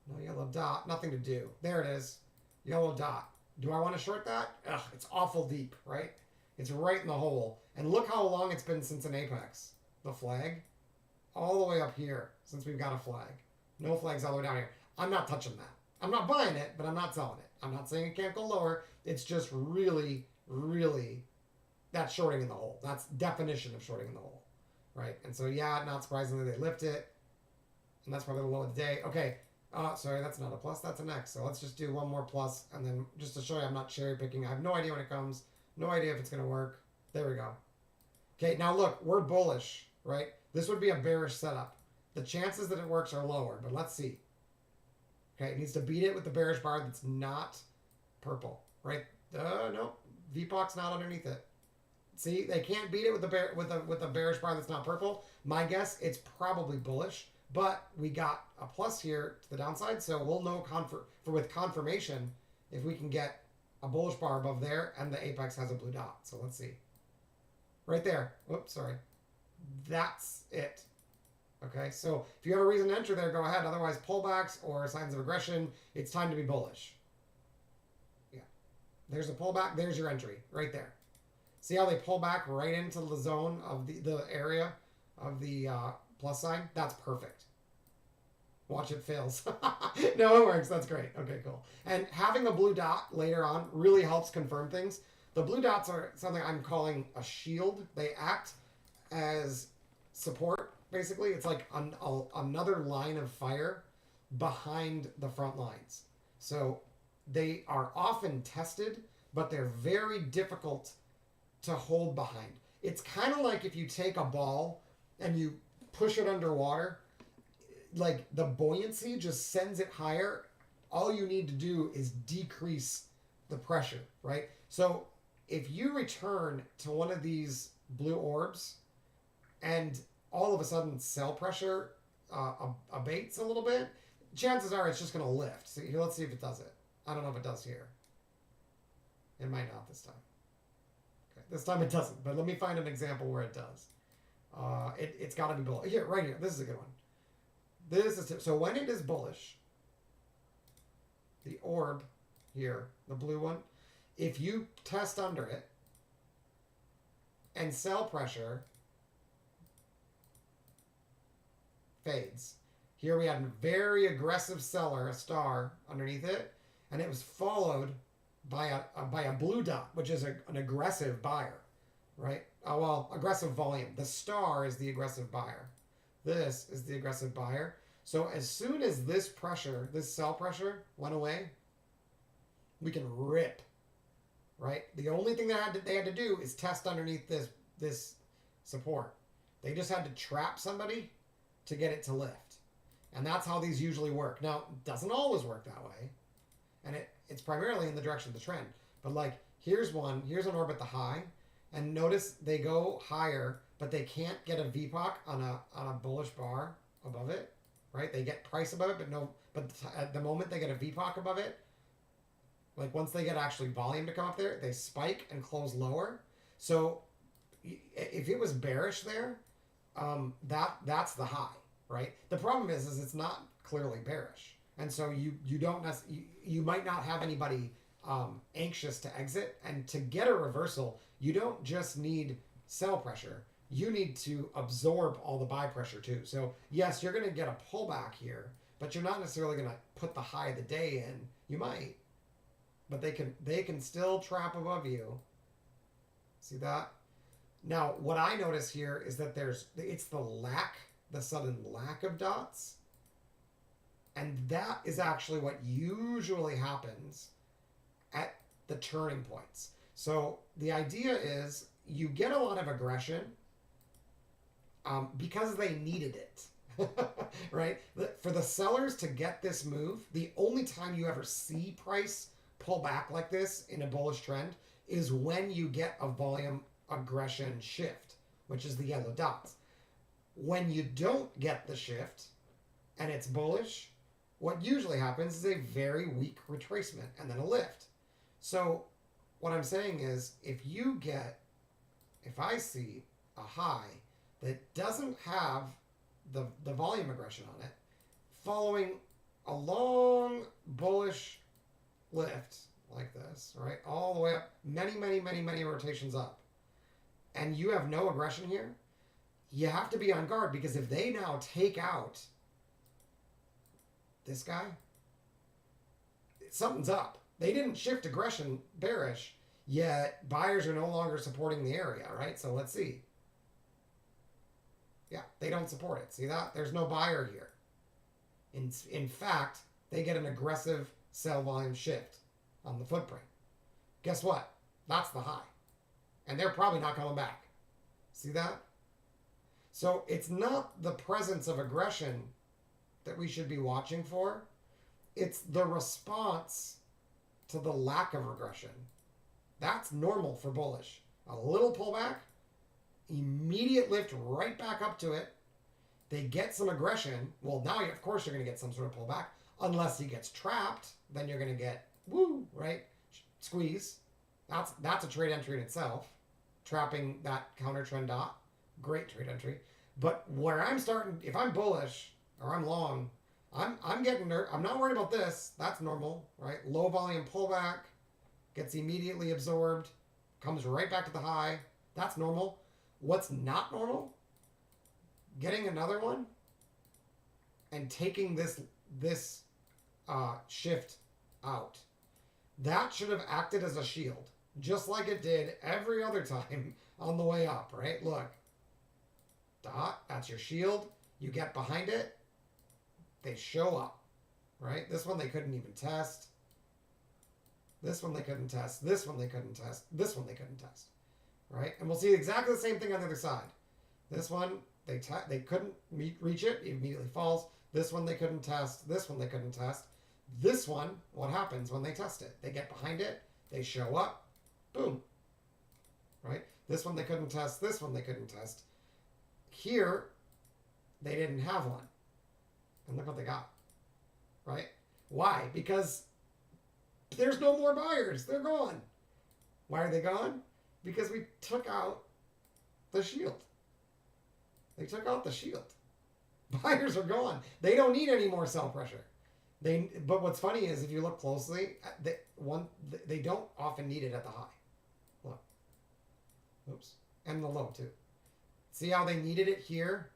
No yellow dot. Nothing to do. There it is. Yellow dot. Do I want to short that? Ugh, it's awful deep, right? It's right in the hole. And look how long it's been since an apex. The flag. All the way up here since we've got a flag. No flags all the way down here. I'm not touching that. I'm not buying it, but I'm not selling it. I'm not saying it can't go lower. It's just really, really, that's shorting in the hole. That's definition of shorting in the hole, right? And so, yeah, not surprisingly, they lift it. And that's probably the low of the day. Okay, sorry, that's not a plus. That's an X. So let's just do one more plus. And then just to show you I'm not cherry picking. I have no idea when it comes. No idea if it's going to work. There we go. Okay, now look, we're bullish, right? This would be a bearish setup. The chances that it works are lower, but let's see. Okay, it needs to beat it with the bearish bar that's not purple, right? No, VPOC's not underneath it. See, they can't beat it with a bearish bar that's not purple. My guess, it's probably bullish, but we got a plus here to the downside, so we'll know with confirmation if we can get a bullish bar above there and the apex has a blue dot. So let's see. Right there. Whoops, sorry. That's it. Okay, so if you have a reason to enter there, go ahead. Otherwise, pullbacks or signs of aggression, it's time to be bullish. Yeah. There's a pullback. There's your entry right there. See how they pull back right into the zone of the area of the plus sign? That's perfect. Watch it fails. No, it works. That's great. Okay, cool. And having a blue dot later on really helps confirm things. The blue dots are something I'm calling a shield. They act as support. Basically, it's like another line of fire behind the front lines. So they are often tested, but they're very difficult to hold behind. It's kind of like if you take a ball and you push it underwater, like the buoyancy just sends it higher. All you need to do is decrease the pressure, right? So if you return to one of these blue orbs and all of a sudden cell pressure abates a little bit, chances are it's just going to lift. So here, let's see if it does it. I don't know if it does here. It might not this time. Okay, this time it doesn't, but let me find an example where it does. It's got to be bullish. Here, right here. This is a good one. This is so when it is bullish, the orb here, the blue one, if you test under it and cell pressure fades. Here we had a very aggressive seller, a star underneath it, and it was followed by a blue dot, which is an aggressive buyer, right? Well, aggressive volume. The star is the aggressive buyer. This is the aggressive buyer. So as soon as this pressure, this sell pressure went away, we can rip, right? The only thing they had to do is test underneath this support. They just had to trap somebody to get it to lift. And that's how these usually work. Now, it doesn't always work that way. And it's primarily in the direction of the trend. But like, here's an orb at the high. And notice they go higher, but they can't get a VPOC on a bullish bar above it, right? They get price above it, but at the moment they get a VPOC above it, like once they get actually volume to come up there, they spike and close lower. So if it was bearish there, that's the high, right? The problem is it's not clearly bearish, and so you might not have anybody anxious to exit, and to get a reversal, you don't just need sell pressure. You need to absorb all the buy pressure too. So yes, you're going to get a pullback here, but you're not necessarily going to put the high of the day in. You might, but they can still trap above you. See that? Now, what I notice here is that it's the sudden lack of dots. And that is actually what usually happens at the turning points. So the idea is you get a lot of aggression because they needed it. Right? For the sellers to get this move, the only time you ever see price pull back like this in a bullish trend is when you get a volume aggression shift, which is the yellow dots. When you don't get the shift and it's bullish, what usually happens is a very weak retracement and then a lift. So what I'm saying is if I see a high that doesn't have the volume aggression on it, following a long bullish lift like this, right, all the way up, many rotations up, and you have no aggression here, you have to be on guard, because if they now take out this guy, something's up. They didn't shift aggression bearish, yet buyers are no longer supporting the area, right? So let's see. Yeah, they don't support it. See that? There's no buyer here. In fact, they get an aggressive sell volume shift on the footprint. Guess what? That's the high. And they're probably not coming back. See that? So it's not the presence of aggression that we should be watching for. It's the response to the lack of aggression. That's normal for bullish. A little pullback, immediate lift right back up to it. They get some aggression. Well, now, of course, you're going to get some sort of pullback. Unless he gets trapped, then you're going to get, woo, right? Squeeze. That's a trade entry in itself. Trapping that counter trend dot. Great trade entry. But where I'm starting, if I'm bullish or I'm long, I'm getting nervous. I'm not worried about this. That's normal, right? Low volume pullback, gets immediately absorbed, comes right back to the high. That's normal. What's not normal? Getting another one and taking this shift out. That should have acted as a shield, just like it did every other time on the way up, right? Look, dot, that's your shield. You get behind it, they show up, right? This one they couldn't even test. This one they couldn't test. This one they couldn't test. This one they couldn't test, right? And we'll see exactly the same thing on the other side. This one, they couldn't reach it. It immediately falls. This one they couldn't test. This one they couldn't test. This one, what happens when they test it? They get behind it. They show up. Boom. Right? This one they couldn't test. This one they couldn't test. Here, they didn't have one. And look what they got. Right? Why? Because there's no more buyers. They're gone. Why are they gone? Because we took out the shield. They took out the shield. Buyers are gone. They don't need any more sell pressure. But what's funny is if you look closely, they don't often need it at the high. Look. Oops. And the low too. See how they needed it here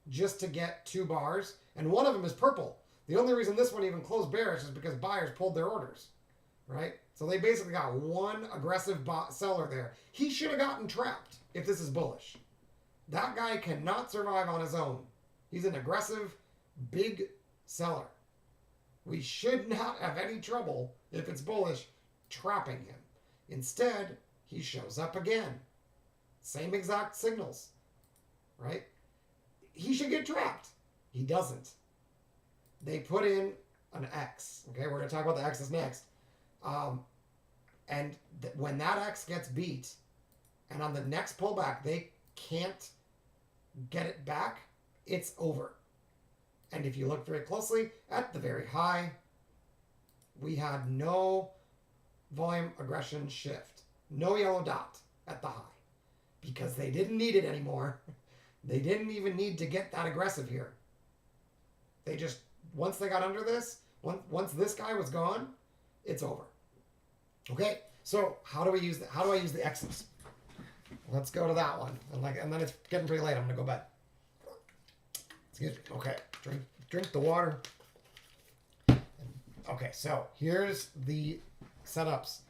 just to get 2 bars? And one of them is purple. The only reason this one even closed bearish is because buyers pulled their orders. Right? So they basically got one aggressive seller there. He should have gotten trapped if this is bullish. That guy cannot survive on his own. He's an aggressive, big seller. We should not have any trouble, if it's bullish, trapping him. Instead, he shows up again. Same exact signals. Right? He should get trapped. He doesn't. They put in an X. Okay, we're going to talk about the X's next. And when that X gets beat, and on the next pullback, they can't get it back, it's over. And if you look very closely at the very high, we had no volume aggression shift, no yellow dot at the high, because they didn't need it anymore. They didn't even need to get that aggressive here. They just, once they got under this, once this guy was gone, it's over. Okay, so how do I use the X's? Let's go to that one. And then it's getting pretty late. I'm gonna go bed. Excuse me. Okay, drink the water. Okay, so here's the setups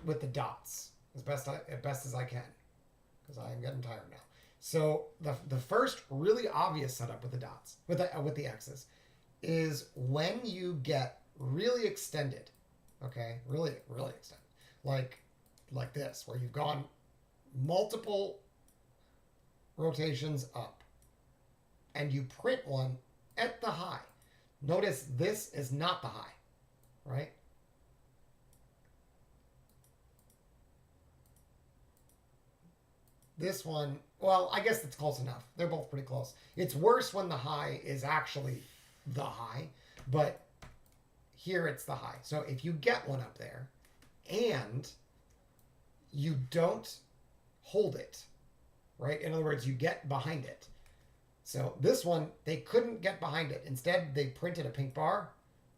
with the dots as best as I can, because I am getting tired now. So the first really obvious setup with the dots, with the X's, is when you get really extended. Okay, really extended. like this, where you've gone multiple rotations up and you print one at the high. Notice this is not the high, right? This one, well, I guess it's close enough. They're both pretty close. It's worse when the high is actually the high, but here it's the high. So if you get one up there and you don't hold it, right? In other words, you get behind it. So this one, they couldn't get behind it. Instead, they printed a pink bar,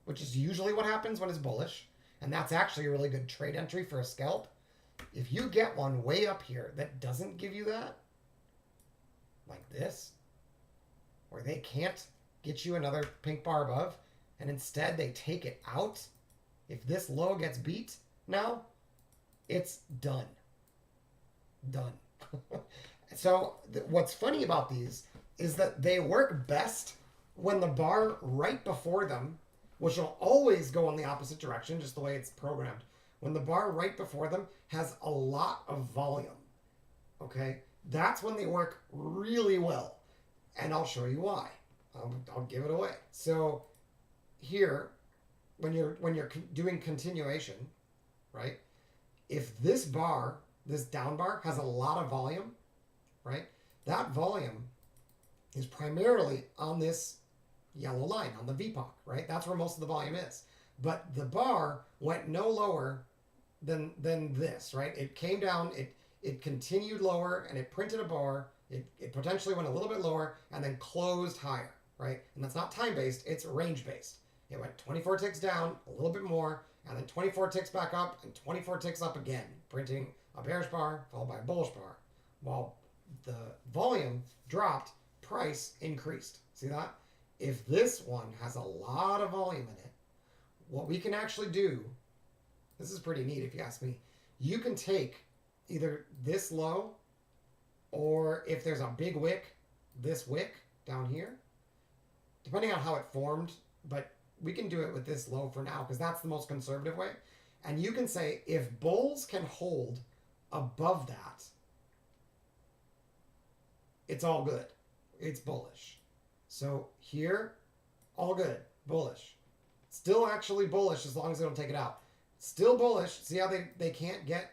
which is usually what happens when it's bullish. And that's actually a really good trade entry for a scalp. If you get one way up here that doesn't give you that, like this, where they can't get you another pink bar above, and instead they take it out, if this low gets beat now, it's done. Done. So what's funny about these is that they work best when the bar right before them, which will always go in the opposite direction, just the way it's programmed, when the bar right before them has a lot of volume, okay? That's when they work really well. And I'll show you why. I'll give it away. So here, when you're doing continuation, right? If this bar, this down bar, has a lot of volume, right? That volume is primarily on this yellow line, on the VPOC, right? That's where most of the volume is. But the bar went no lower than this, right? It came down, it continued lower, and it printed a bar. It potentially went a little bit lower and then closed higher, right? And that's not time-based, it's range-based. It went 24 ticks down, a little bit more, and then 24 ticks back up, and 24 ticks up again, printing a bearish bar followed by a bullish bar. While the volume dropped, price increased. See that? If this one has a lot of volume in it, what we can actually do, this is pretty neat if you ask me, you can take either this low, or if there's a big wick, this wick down here, depending on how it formed, but we can do it with this low for now because that's the most conservative way. And you can say if bulls can hold above that, it's all good. It's bullish. So here, all good, bullish. Still actually bullish as long as they don't take it out. Still bullish. See how they can't get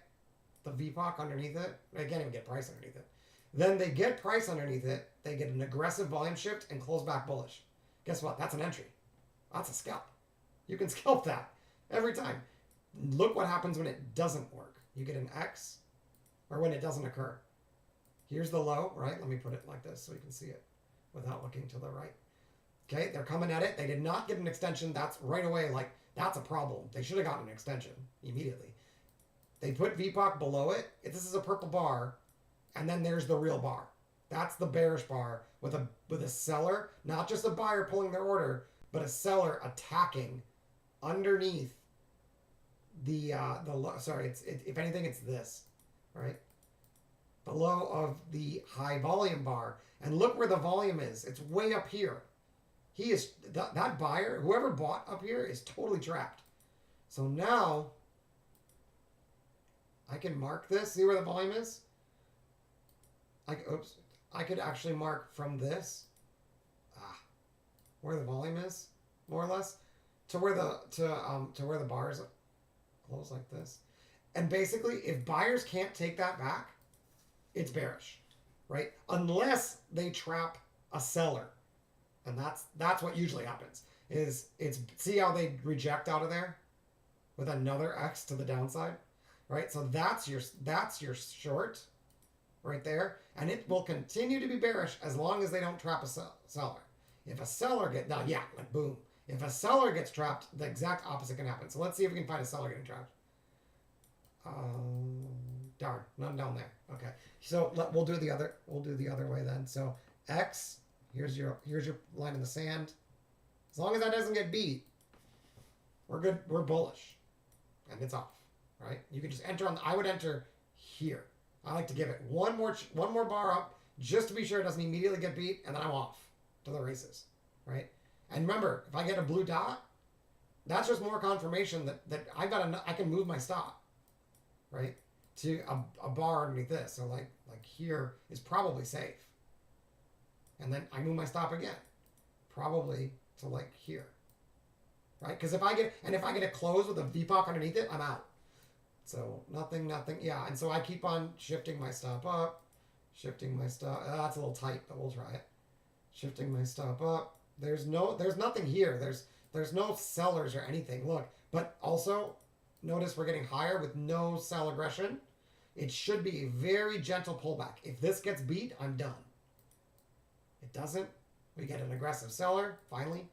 the VPOC underneath it? They can't even get price underneath it. Then they get price underneath it. They get an aggressive volume shift and close back bullish. Guess what? That's an entry. That's a scalp. You can scalp that every time. Look what happens when it doesn't work. You get an X, or when it doesn't occur. Here's the low, right? Let me put it like this so you can see it without looking to the right. Okay, they're coming at it. They did not get an extension. That's right away, like, that's a problem. They should have gotten an extension immediately. They put VPOC below it. If this is a purple bar, and then there's the real bar. That's the bearish bar with a seller, not just a buyer pulling their order, but a seller attacking underneath the low. Sorry, if anything, it's this, right? The low of the high volume bar. And look where the volume is. It's way up here. He is, that buyer, whoever bought up here is totally trapped. So now I can mark this. See where the volume is? I could actually mark from this, where the volume is, more or less, to where the bars close like this. And basically, if buyers can't take that back, it's bearish, right? Unless they trap a seller. And that's what usually happens. See how they reject out of there with another X to the downside, right? So that's your short right there, and it will continue to be bearish as long as they don't trap a seller. If a seller boom. If a seller gets trapped, the exact opposite can happen. So let's see if we can find a seller getting trapped. Darn, none down there. Okay, so we'll do the other way then. So X. Here's your line in the sand. As long as that doesn't get beat, we're good. We're bullish, and it's off, right? You can just enter I would enter here. I like to give it one more bar up just to be sure it doesn't immediately get beat, and then I'm off to the races, right? And remember, if I get a blue dot, that's just more confirmation that I can move my stop. right, to a bar underneath this. So like here is probably safe. And then I move my stop again, probably to like here, right? Because if I get a close with a VPOC underneath it, I'm out. So nothing, yeah. And so I keep on shifting my stop up, shifting my stop. That's a little tight, but we'll try it. Shifting my stop up. There's nothing here. There's no sellers or anything. Look, but also notice we're getting higher with no sell aggression. It should be a very gentle pullback. If this gets beat, I'm done. It doesn't. We get an aggressive seller, finally.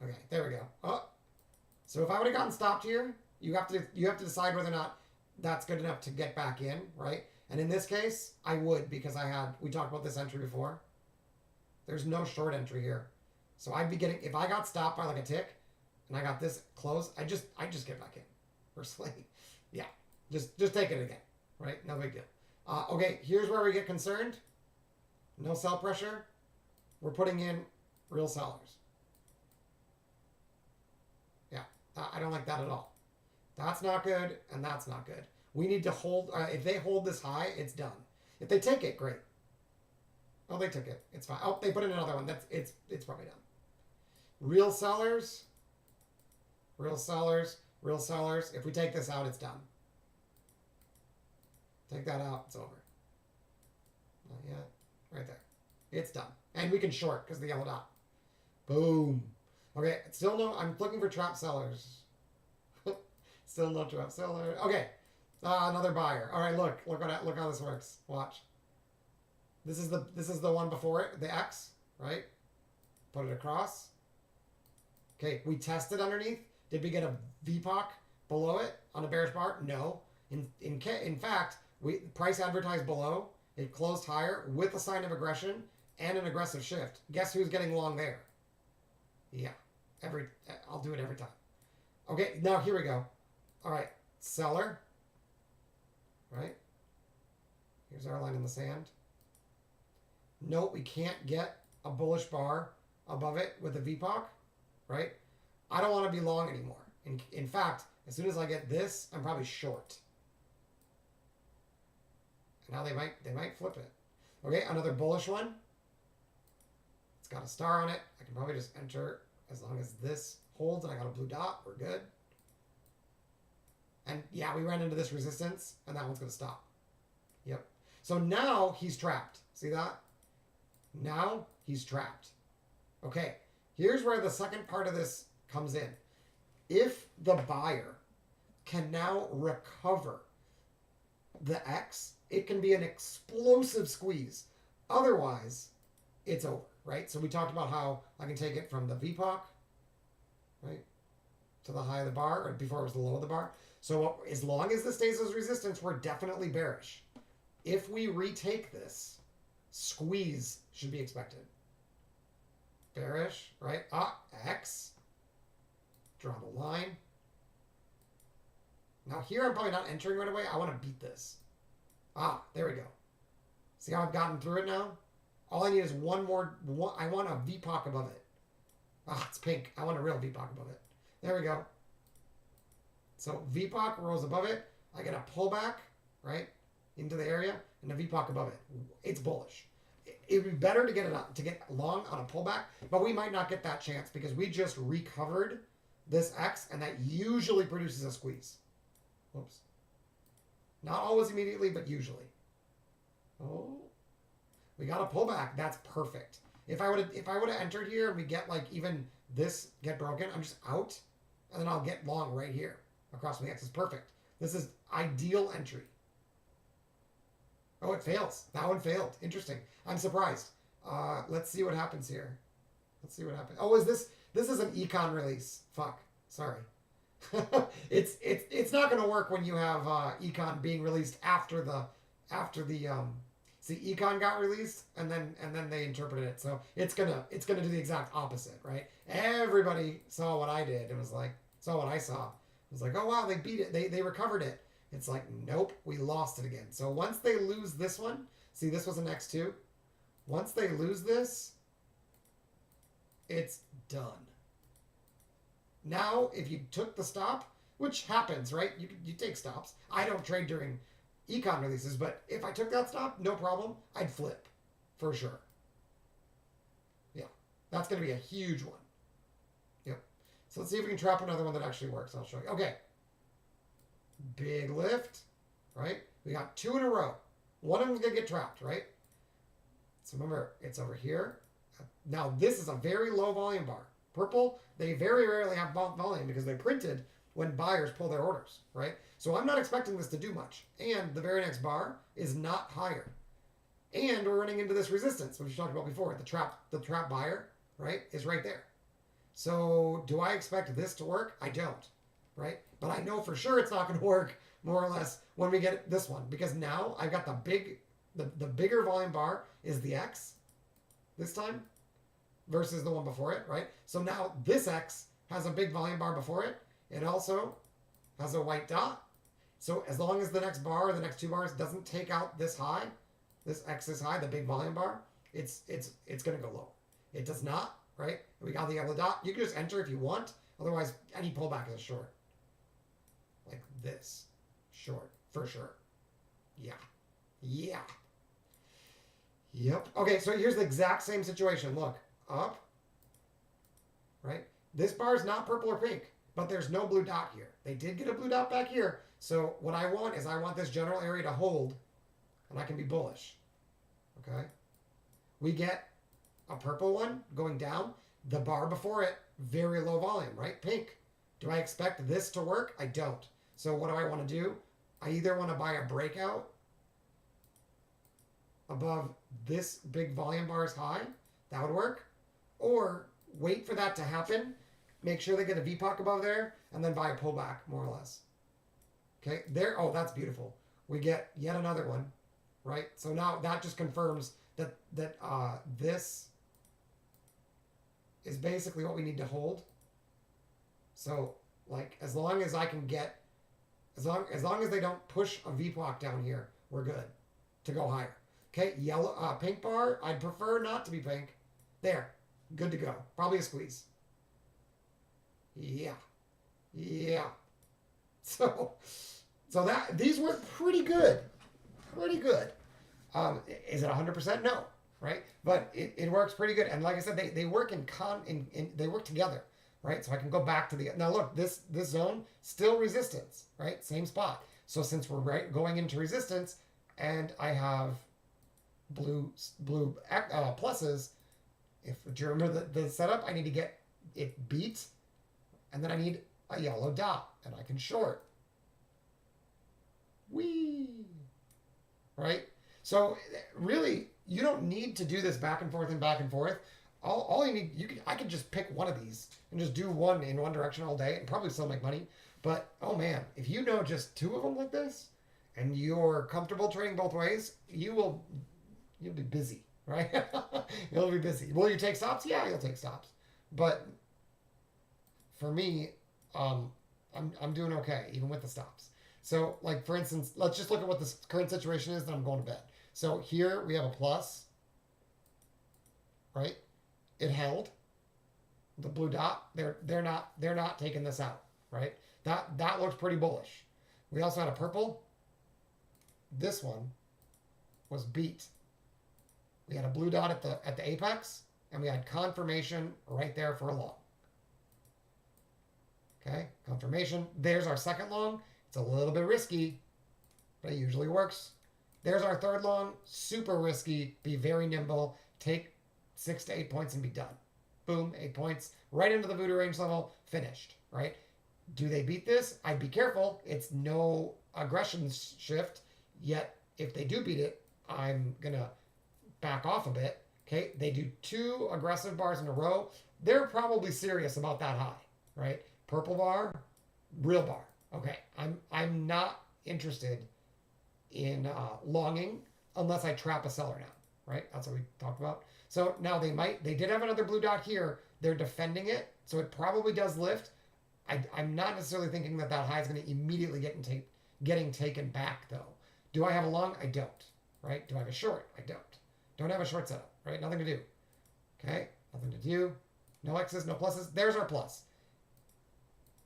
Okay, there we go. Oh, so if I would have gotten stopped here, you have to decide whether or not that's good enough to get back in, right? And in this case, I would, because we talked about this entry before. There's no short entry here. So I'd be getting, if I got stopped by like a tick, and I got this close, I just get back in. Personally. Yeah. Just take it again. Right? No big deal. Okay, here's where we get concerned. No sell pressure. We're putting in real sellers. Yeah, I don't like that at all. That's not good, and that's not good. We need to hold, if they hold this high, it's done. If they take it, great. Oh, they took it. It's fine. Oh, they put in another one. It's probably done. Real sellers. Real sellers. Real sellers. If we take this out, it's done. Take that out, it's over. Not yet. Right there. It's done. And we can short because the yellow dot. Boom. Okay, still no, I'm looking for trap sellers. Still no trap seller. Okay, another buyer. All right, look how this works. Watch. This is the one before it, the X, right? Put it across. Okay, we tested underneath. Did we get a VPOC below it on a bearish bar? No. In fact, price advertised below. It closed higher with a sign of aggression and an aggressive shift. Guess who's getting long there? Yeah, I'll do it every time. Okay, now here we go. All right, seller. Right? Here's our line in the sand. Note we can't get a bullish bar above it with a VPOC, right? I don't want to be long anymore. In fact, as soon as I get this, I'm probably short. Now they might flip it. Okay, another bullish one. It's got a star on it. I can probably just enter as long as this holds and I got a blue dot. We're good. And yeah, we ran into this resistance and that one's going to stop. Yep. So now he's trapped. See that? Now he's trapped. Okay, here's where the second part of this comes in. If the buyer can now recover the X, it can be an explosive squeeze. Otherwise, it's over, right? So we talked about how I can take it from the VPOC, right, to the high of the bar, or before it was the low of the bar. So as long as this stays as resistance, we're definitely bearish. If we retake this, squeeze should be expected. Bearish, right? X. Draw the line. Now here I'm probably not entering right away. I want to beat this. There we go. See how I've gotten through it now? All I need is one more. I want a VPOC above it. It's pink. I want a real VPOC above it. There we go. So VPOC rolls above it. I get a pullback, right, into the area, and a VPOC above it. It's bullish. It would be better to get long on a pullback, but we might not get that chance because we just recovered this X, and that usually produces a squeeze. Whoops. Not always immediately, but usually. Oh, we got a pullback. That's perfect. If I would have entered here and we get like even this get broken, I'm just out, and then I'll get long right here across the X. Is perfect. This is ideal entry. Oh, it fails. That one failed. Interesting. I'm surprised. Let's see what happens here. Let's see what happens. Oh, this is an econ release. Fuck. Sorry. It's not going to work when you have econ being released after the see, econ got released and then they interpreted it. So it's gonna do the exact opposite, right? Everybody saw what I did. It was like saw what I saw. It was like, oh wow, they beat it. They recovered it. It's like, nope, we lost it again. So once they lose this one, see, this was an X2. Once they lose this, it's done. Now, if you took the stop, which happens, right? You take stops. I don't trade during econ releases, but if I took that stop, no problem. I'd flip for sure. Yeah, that's going to be a huge one. Yep. So let's see if we can trap another one that actually works. I'll show you. Okay. Big lift, right? We got 2 in a row. One of them's going to get trapped, right? So remember, it's over here. Now, this is a very low volume bar. Purple, they very rarely have volume because they printed when buyers pull their orders, right? So I'm not expecting this to do much. And the very next bar is not higher. And we're running into this resistance, which we talked about before. The trap buyer, right, is right there. So do I expect this to work? I don't, right? But I know for sure it's not going to work more or less when we get this one, because now I've got the bigger volume bar is the X this time versus the one before it, right? So now this X has a big volume bar before it. It also has a white dot. So as long as the next bar or the next 2 bars doesn't take out this high, this X is high, the big volume bar, it's going to go low. It does not, right? We got the yellow dot. You can just enter if you want. Otherwise, any pullback is a short. Like this. Short, for sure. Yeah. Yeah. Yep. Okay, so here's the exact same situation. Look, up, right? This bar is not purple or pink, but there's no blue dot here. They did get a blue dot back here. So what I want is I want this general area to hold, and I can be bullish. Okay? We get a purple one going down. The bar before it, very low volume, right? Pink. Do I expect this to work? I don't. So what do I want to do? I either want to buy a breakout above this big volume bar's high. That would work. Or wait for that to happen. Make sure they get a VPOC above there, and then buy a pullback, more or less. Okay, there. Oh, that's beautiful. We get yet another one, right? So now that just confirms that this is basically what we need to hold. So, like, as long as I can get, as long as they don't push a VPOC down here, we're good to go higher. Okay, yellow, pink bar. I'd prefer not to be pink. There, good to go. Probably a squeeze. Yeah. So that these work pretty good. Pretty good. Is it 100%? No, right? But it works pretty good. And like I said, they work they work together, right? So I can go back to the, now look, this zone, still resistance, right? Same spot. So since we're going into resistance and I have blue pluses, do you remember the setup? I need to get it beat, and then I need a yellow dot, and I can short. Whee! Right? So really, you don't need to do this back and forth and back and forth. All you need, I could just pick one of these and just do one in one direction all day and probably still make money. But oh man, if you know just 2 of them like this, and you're comfortable trading both ways, you'll be busy, right? You'll be busy. Will you take stops? Yeah, you'll take stops. But for me, I'm doing okay even with the stops. So, like, for instance, let's just look at what the current situation is, then I'm going to bed. So here we have a plus, right? It held. The blue dot, they're not taking this out, right? That looks pretty bullish. We also had a purple. This one was beat. We had a blue dot at the apex, and we had confirmation right there for a long. Okay, confirmation. There's our second long. It's a little bit risky, but it usually works. There's our third long. Super risky. Be very nimble. Take 6 to 8 points and be done. Boom, 8 points. Right into the voodoo range level. Finished, right? Do they beat this? I'd be careful. It's no aggression shift. Yet, if they do beat it, I'm going to back off a bit. Okay, they do 2 aggressive bars in a row. They're probably serious about that high, right? Purple bar, real bar. Okay, I'm not interested in longing unless I trap a seller now, right? That's what we talked about. So now they did have another blue dot here. They're defending it, so it probably does lift. I'm not necessarily thinking that high is going to immediately getting taken back though. Do I have a long? I don't, right? Do I have a short? I don't. Don't have a short setup, right? Nothing to do. Okay, nothing to do. No X's, no pluses. There's our plus.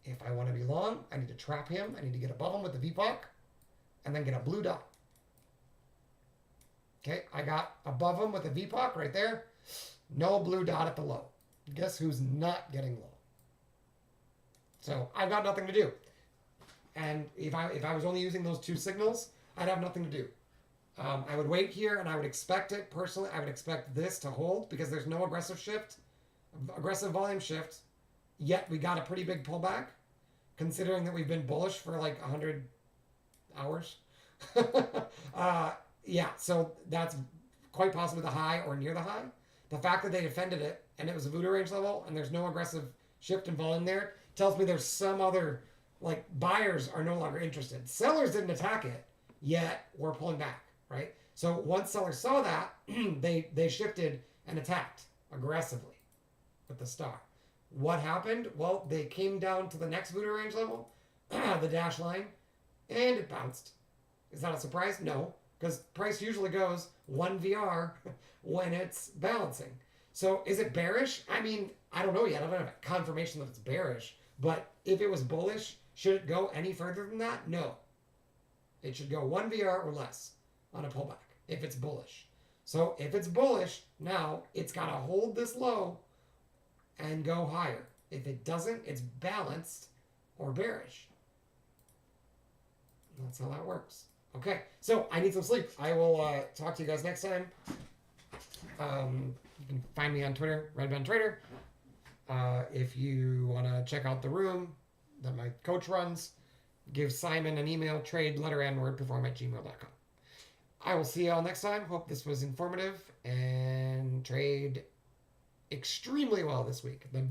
If I want to be long, I need to trap him. I need to get above him with the VPOC and then get a blue dot. Okay, I got above him with a VPOC right there. No blue dot at the low. Guess who's not getting low? So I've got nothing to do. And if I was only using those two signals, I'd have nothing to do. I would wait here, and I would expect it personally. I would expect this to hold because there's no aggressive volume shift. Yet we got a pretty big pullback, considering that we've been bullish for like 100 hours. Yeah, so that's quite possibly the high or near the high. The fact that they defended it and it was a voodoo range level and there's no aggressive shift in volume there tells me there's some other, like, buyers are no longer interested. Sellers didn't attack it, yet we're pulling back, right? So once sellers saw that, they shifted and attacked aggressively with the star. What happened? Well, they came down to the next voodoo range level, the dash line, and it bounced. Is that a surprise? No, because price usually goes 1 VR when it's balancing. So is it bearish? I mean, I don't know yet. I don't have confirmation that it's bearish. But if it was bullish, should it go any further than that? No. It should go 1 VR or less on a pullback if it's bullish. So if it's bullish, now it's got to hold this low and go higher. If it doesn't, it's balanced or bearish. That's how that works. Okay, so I need some sleep. I will talk to you guys next time. You can find me on Twitter, RedBenTrader. If you want to check out the room that my coach runs, give Simon an email, trade_wordperform@gmail.com. I will see you all next time. Hope this was informative and trade extremely well this week. The